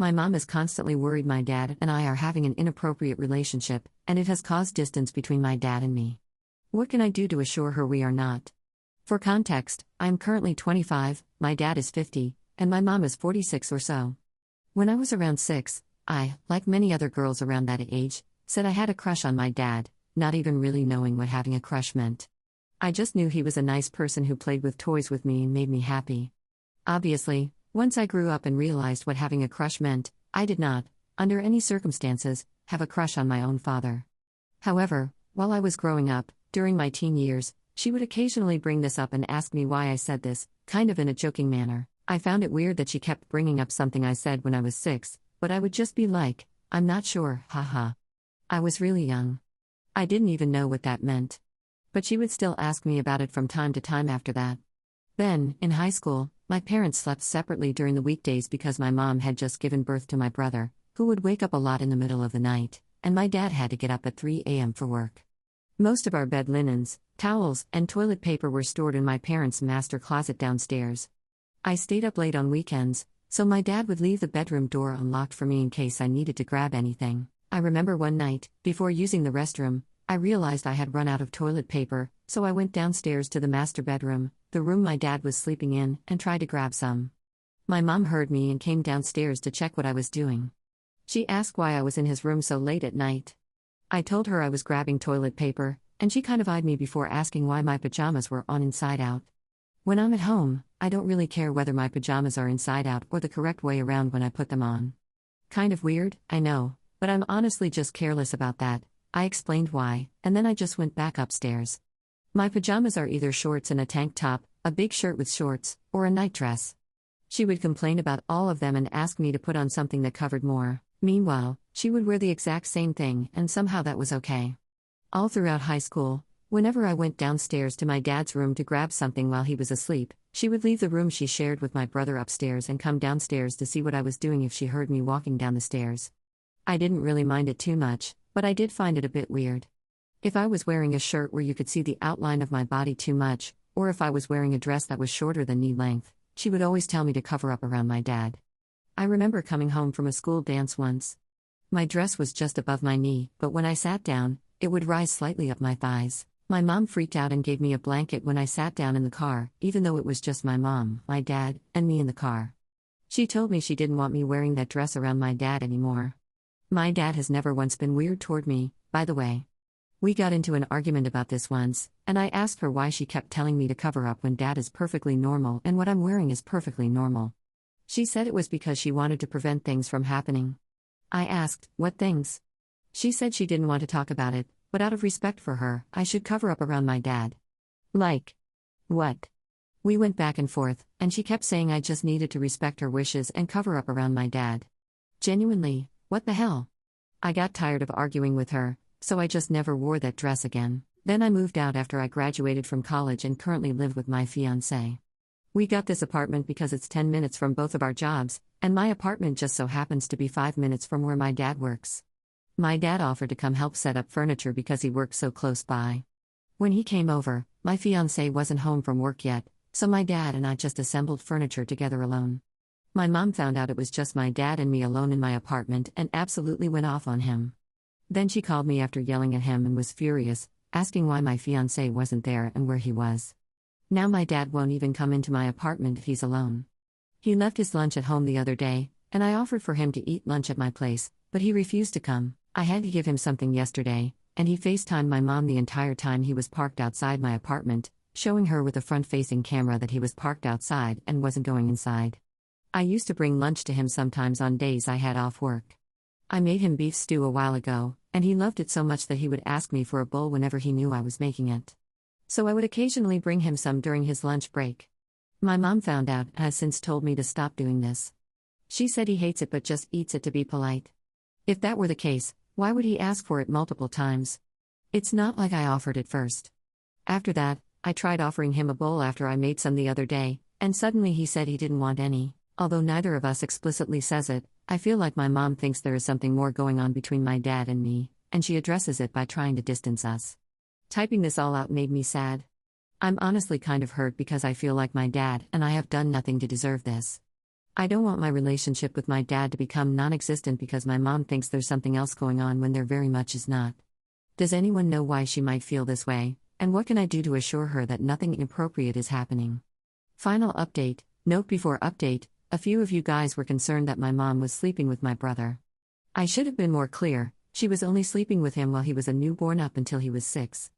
My mom is constantly worried my dad and I are having an inappropriate relationship, and it has caused distance between my dad and me. What can I do to assure her we are not? For context, I am currently 25, my dad is 50, and my mom is 46 or so. When I was around 6, I, like many other girls around that age, said I had a crush on my dad, not even really knowing what having a crush meant. I just knew he was a nice person who played with toys with me and made me happy. Obviously, once I grew up and realized what having a crush meant, I did not, under any circumstances, have a crush on my own father. However, while I was growing up, during my teen years, she would occasionally bring this up and ask me why I said this, kind of in a joking manner. I found it weird that she kept bringing up something I said when I was 6, but I would just be like, I'm not sure, haha. I was really young. I didn't even know what that meant. But she would still ask me about it from time to time after that. Then, in high school, my parents slept separately during the weekdays because my mom had just given birth to my brother, who would wake up a lot in the middle of the night, and my dad had to get up at 3 a.m. for work. Most of our bed linens, towels, and toilet paper were stored in my parents' master closet downstairs. I stayed up late on weekends, so my dad would leave the bedroom door unlocked for me in case I needed to grab anything. I remember one night, before using the restroom, I realized I had run out of toilet paper, so I went downstairs to the master bedroom, the room my dad was sleeping in, and tried to grab some. My mom heard me and came downstairs to check what I was doing. She asked why I was in his room so late at night. I told her I was grabbing toilet paper, and she kind of eyed me before asking why my pajamas were on inside out. When I'm at home, I don't really care whether my pajamas are inside out or the correct way around when I put them on. Kind of weird, I know, but I'm honestly just careless about that. I explained why, and then I just went back upstairs. My pajamas are either shorts and a tank top, a big shirt with shorts, or a nightdress. She would complain about all of them and ask me to put on something that covered more. Meanwhile, she would wear the exact same thing, and somehow that was okay. All throughout high school, whenever I went downstairs to my dad's room to grab something while he was asleep, she would leave the room she shared with my brother upstairs and come downstairs to see what I was doing if she heard me walking down the stairs. I didn't really mind it too much, but I did find it a bit weird. If I was wearing a shirt where you could see the outline of my body too much, or if I was wearing a dress that was shorter than knee length, she would always tell me to cover up around my dad. I remember coming home from a school dance once. My dress was just above my knee, but when I sat down, it would rise slightly up my thighs. My mom freaked out and gave me a blanket when I sat down in the car, even though it was just my mom, my dad, and me in the car. She told me she didn't want me wearing that dress around my dad anymore. My dad has never once been weird toward me, by the way. We got into an argument about this once, and I asked her why she kept telling me to cover up when dad is perfectly normal and what I'm wearing is perfectly normal. She said it was because she wanted to prevent things from happening. I asked, what things? She said she didn't want to talk about it, but out of respect for her, I should cover up around my dad. Like what? We went back and forth, and she kept saying I just needed to respect her wishes and cover up around my dad. Genuinely, what the hell? I got tired of arguing with her, so I just never wore that dress again. Then I moved out after I graduated from college and currently live with my fiancé. We got this apartment because it's 10 minutes from both of our jobs, and my apartment just so happens to be 5 minutes from where my dad works. My dad offered to come help set up furniture because he works so close by. When he came over, my fiancé wasn't home from work yet, so my dad and I just assembled furniture together alone. My mom found out it was just my dad and me alone in my apartment and absolutely went off on him. Then she called me after yelling at him and was furious, asking why my fiancé wasn't there and where he was. Now my dad won't even come into my apartment if he's alone. He left his lunch at home the other day, and I offered for him to eat lunch at my place, but he refused to come. I had to give him something yesterday, and he FaceTimed my mom the entire time he was parked outside my apartment, showing her with a front-facing camera that he was parked outside and wasn't going inside. I used to bring lunch to him sometimes on days I had off work. I made him beef stew a while ago, and he loved it so much that he would ask me for a bowl whenever he knew I was making it. So I would occasionally bring him some during his lunch break. My mom found out and has since told me to stop doing this. She said he hates it but just eats it to be polite. If that were the case, why would he ask for it multiple times? It's not like I offered it first. After that, I tried offering him a bowl after I made some the other day, and suddenly he said he didn't want any. Although neither of us explicitly says it, I feel like my mom thinks there is something more going on between my dad and me, and she addresses it by trying to distance us. Typing this all out made me sad. I'm honestly kind of hurt because I feel like my dad and I have done nothing to deserve this. I don't want my relationship with my dad to become non existent because my mom thinks there's something else going on when there very much is not. Does anyone know why she might feel this way, and what can I do to assure her that nothing inappropriate is happening? Final update, note before update, a few of you guys were concerned that my mom was sleeping with my brother. I should have been more clear, she was only sleeping with him while he was a newborn up until he was 6.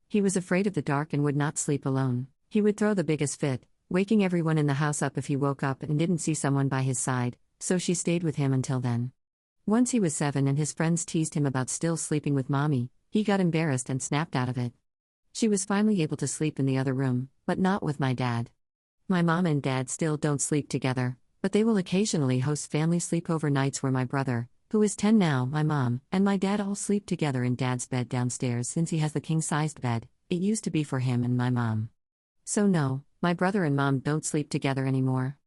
He was afraid of the dark and would not sleep alone. He would throw the biggest fit, waking everyone in the house up if he woke up and didn't see someone by his side, so she stayed with him until then. Once he was 7 and his friends teased him about still sleeping with mommy, he got embarrassed and snapped out of it. She was finally able to sleep in the other room, but not with my dad. My mom and dad still don't sleep together, but they will occasionally host family sleepover nights where my brother, who is 10 now, my mom, and my dad all sleep together in dad's bed downstairs since he has the king-sized bed. It used to be for him and my mom. So no, my brother and mom don't sleep together anymore.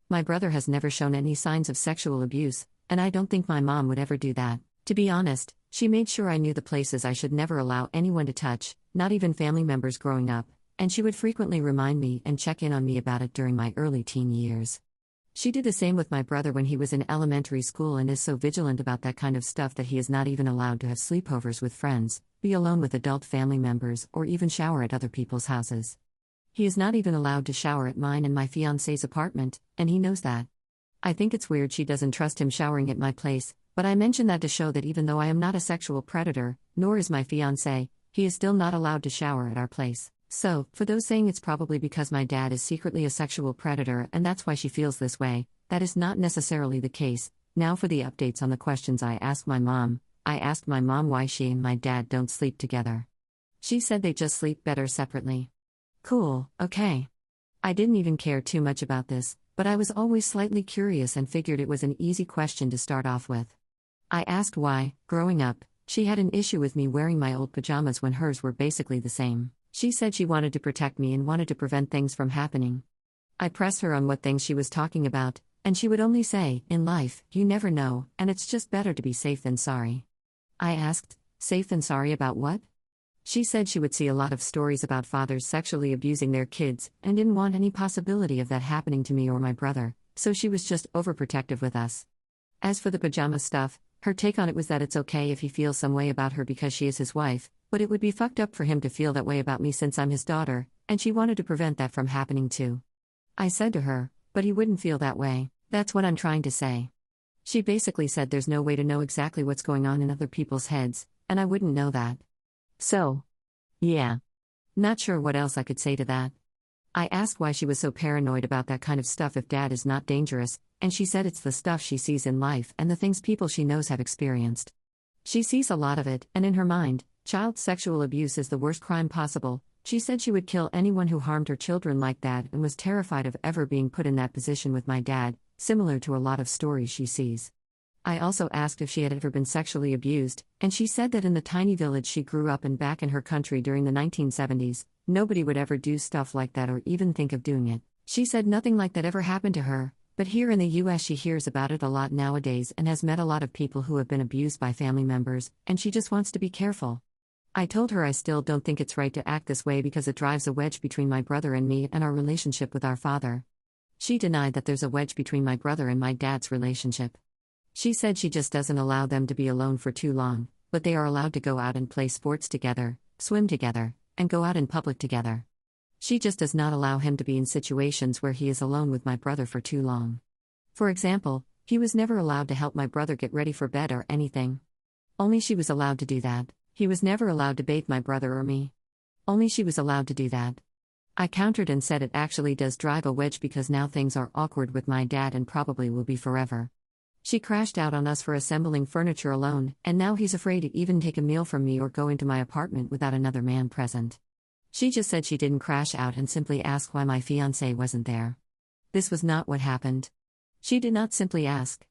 My brother has never shown any signs of sexual abuse, and I don't think my mom would ever do that. To be honest, she made sure I knew the places I should never allow anyone to touch, not even family members growing up, and she would frequently remind me and check in on me about it during my early teen years. She did the same with my brother when he was in elementary school and is so vigilant about that kind of stuff that he is not even allowed to have sleepovers with friends, be alone with adult family members, or even shower at other people's houses. He is not even allowed to shower at mine and my fiancé's apartment, and he knows that. I think it's weird she doesn't trust him showering at my place, but I mention that to show that even though I am not a sexual predator, nor is my fiancé, he is still not allowed to shower at our place. So, for those saying it's probably because my dad is secretly a sexual predator and that's why she feels this way, that is not necessarily the case. Now for the updates on the questions I asked my mom. I asked my mom why she and my dad don't sleep together. She said they just sleep better separately. Cool, okay. I didn't even care too much about this, but I was always slightly curious and figured it was an easy question to start off with. I asked why, growing up, she had an issue with me wearing my old pajamas when hers were basically the same. She said she wanted to protect me and wanted to prevent things from happening. I pressed her on what things she was talking about, and she would only say, in life, you never know, and it's just better to be safe than sorry. I asked, safe than sorry about what? She said she would see a lot of stories about fathers sexually abusing their kids and didn't want any possibility of that happening to me or my brother, so she was just overprotective with us. As for the pajama stuff, her take on it was that it's okay if he feels some way about her because she is his wife, but it would be fucked up for him to feel that way about me since I'm his daughter, and she wanted to prevent that from happening too. I said to her, but he wouldn't feel that way, that's what I'm trying to say. She basically said there's no way to know exactly what's going on in other people's heads, and I wouldn't know that. So, yeah. Not sure what else I could say to that. I asked why she was so paranoid about that kind of stuff if dad is not dangerous, and she said it's the stuff she sees in life and the things people she knows have experienced. She sees a lot of it, and in her mind, child sexual abuse is the worst crime possible. She said she would kill anyone who harmed her children like that and was terrified of ever being put in that position with my dad, similar to a lot of stories she sees. I also asked if she had ever been sexually abused, and she said that in the tiny village she grew up in back in her country during the 1970s, nobody would ever do stuff like that or even think of doing it. She said nothing like that ever happened to her, but here in the US she hears about it a lot nowadays and has met a lot of people who have been abused by family members, and she just wants to be careful. I told her I still don't think it's right to act this way because it drives a wedge between my brother and me and our relationship with our father. She denied that there's a wedge between my brother and my dad's relationship. She said she just doesn't allow them to be alone for too long, but they are allowed to go out and play sports together, swim together, and go out in public together. She just does not allow him to be in situations where he is alone with my brother for too long. For example, he was never allowed to help my brother get ready for bed or anything. Only she was allowed to do that. He was never allowed to bathe my brother or me. Only she was allowed to do that. I countered and said it actually does drive a wedge because now things are awkward with my dad and probably will be forever. She crashed out on us for assembling furniture alone, and now he's afraid to even take a meal from me or go into my apartment without another man present. She just said she didn't crash out and simply asked why my fiancé wasn't there. This was not what happened. She did not simply ask.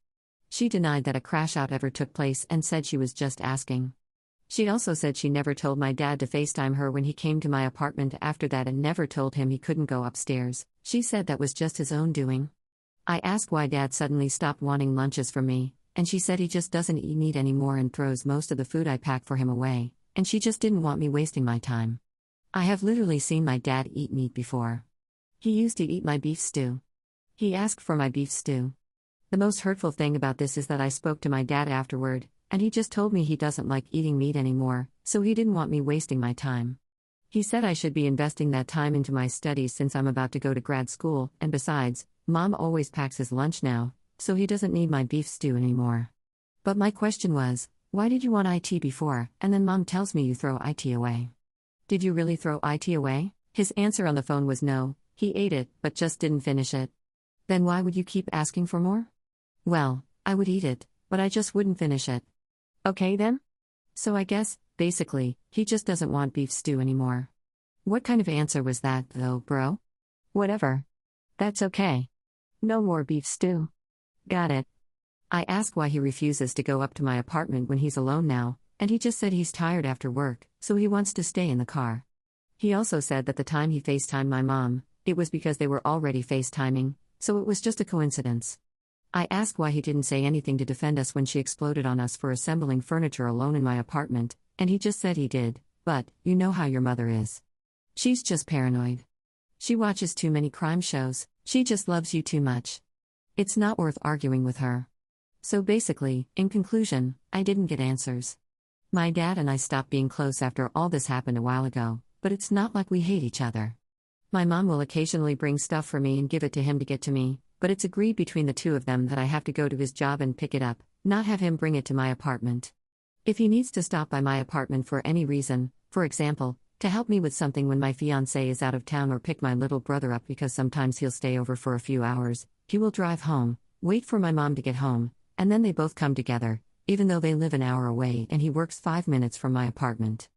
She denied that a crash out ever took place and said she was just asking. She also said she never told my dad to FaceTime her when he came to my apartment after that and never told him he couldn't go upstairs. She said that was just his own doing. I asked why dad suddenly stopped wanting lunches from me, and she said he just doesn't eat meat anymore and throws most of the food I pack for him away, and she just didn't want me wasting my time. I have literally seen my dad eat meat before. He used to eat my beef stew. He asked for my beef stew. The most hurtful thing about this is that I spoke to my dad afterward, and he just told me he doesn't like eating meat anymore, so he didn't want me wasting my time. He said I should be investing that time into my studies since I'm about to go to grad school, and besides, Mom always packs his lunch now, so he doesn't need my beef stew anymore. But my question was, why did you want IT before, and then Mom tells me you throw IT away? Did you really throw IT away? His answer on the phone was no, he ate it, but just didn't finish it. Then why would you keep asking for more? Well, I would eat it, but I just wouldn't finish it. Okay then? So I guess, basically, he just doesn't want beef stew anymore. What kind of answer was that, though, bro? Whatever. That's okay. No more beef stew. Got it. I asked why he refuses to go up to my apartment when he's alone now, and he just said he's tired after work, so he wants to stay in the car. He also said that the time he FaceTimed my mom, it was because they were already FaceTiming, so it was just a coincidence. I asked why he didn't say anything to defend us when she exploded on us for assembling furniture alone in my apartment, and he just said he did, but, you know how your mother is. She's just paranoid. She watches too many crime shows, she just loves you too much. It's not worth arguing with her. So basically, in conclusion, I didn't get answers. My dad and I stopped being close after all this happened a while ago, but it's not like we hate each other. My mom will occasionally bring stuff for me and give it to him to get to me, but it's agreed between the two of them that I have to go to his job and pick it up, not have him bring it to my apartment. If he needs to stop by my apartment for any reason, for example, to help me with something when my fiancé is out of town or pick my little brother up because sometimes he'll stay over for a few hours, he will drive home, wait for my mom to get home, and then they both come together, even though they live an hour away and he works 5 minutes from my apartment.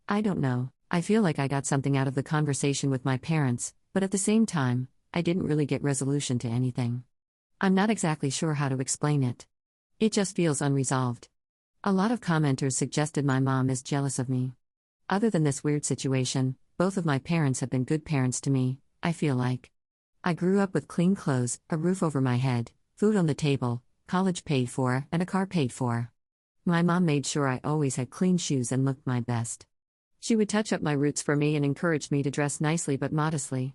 I don't know, I feel like I got something out of the conversation with my parents, but at the same time, I didn't really get resolution to anything. I'm not exactly sure how to explain it. It just feels unresolved. A lot of commenters suggested my mom is jealous of me. Other than this weird situation, both of my parents have been good parents to me, I feel like. I grew up with clean clothes, a roof over my head, food on the table, college paid for, and a car paid for. My mom made sure I always had clean shoes and looked my best. She would touch up my roots for me and encourage me to dress nicely but modestly.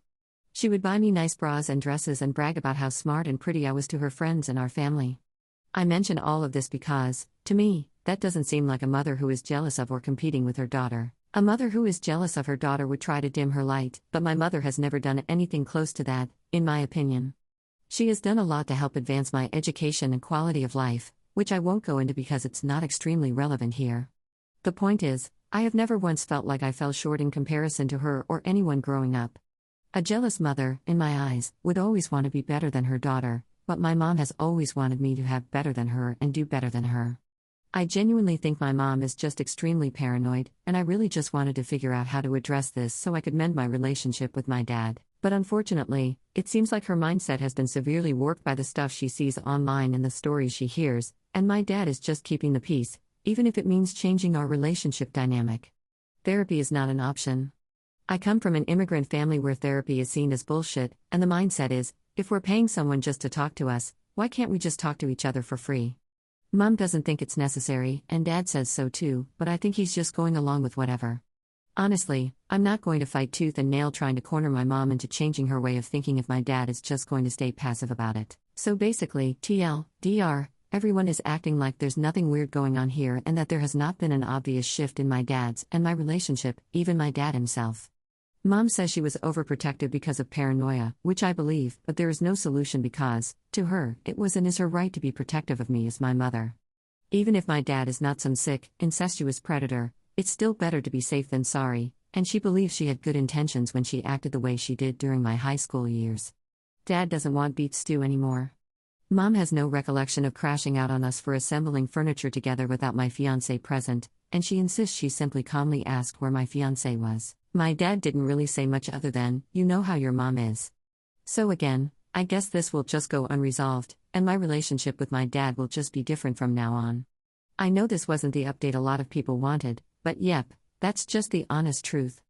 She would buy me nice bras and dresses and brag about how smart and pretty I was to her friends and our family. I mention all of this because, to me, that doesn't seem like a mother who is jealous of or competing with her daughter. A mother who is jealous of her daughter would try to dim her light, but my mother has never done anything close to that, in my opinion. She has done a lot to help advance my education and quality of life, which I won't go into because it's not extremely relevant here. The point is, I have never once felt like I fell short in comparison to her or anyone growing up. A jealous mother, in my eyes, would always want to be better than her daughter, but my mom has always wanted me to have better than her and do better than her. I genuinely think my mom is just extremely paranoid, and I really just wanted to figure out how to address this so I could mend my relationship with my dad. But unfortunately, it seems like her mindset has been severely warped by the stuff she sees online and the stories she hears, and my dad is just keeping the peace, even if it means changing our relationship dynamic. Therapy is not an option. I come from an immigrant family where therapy is seen as bullshit, and the mindset is, if we're paying someone just to talk to us, why can't we just talk to each other for free? Mom doesn't think it's necessary, and Dad says so too, but I think he's just going along with whatever. Honestly, I'm not going to fight tooth and nail trying to corner my mom into changing her way of thinking if my dad is just going to stay passive about it. So basically, TLDR, everyone is acting like there's nothing weird going on here and that there has not been an obvious shift in my dad's and my relationship, even my dad himself. Mom says she was overprotective because of paranoia, which I believe, but there is no solution because, to her, it was and is her right to be protective of me as my mother. Even if my dad is not some sick, incestuous predator, it's still better to be safe than sorry, and she believes she had good intentions when she acted the way she did during my high school years. Dad doesn't want beef stew anymore. Mom has no recollection of crashing out on us for assembling furniture together without my fiancé present, and she insists she simply calmly asked where my fiancé was. My dad didn't really say much other than, you know how your mom is. So again, I guess this will just go unresolved, and my relationship with my dad will just be different from now on. I know this wasn't the update a lot of people wanted, but yep, that's just the honest truth.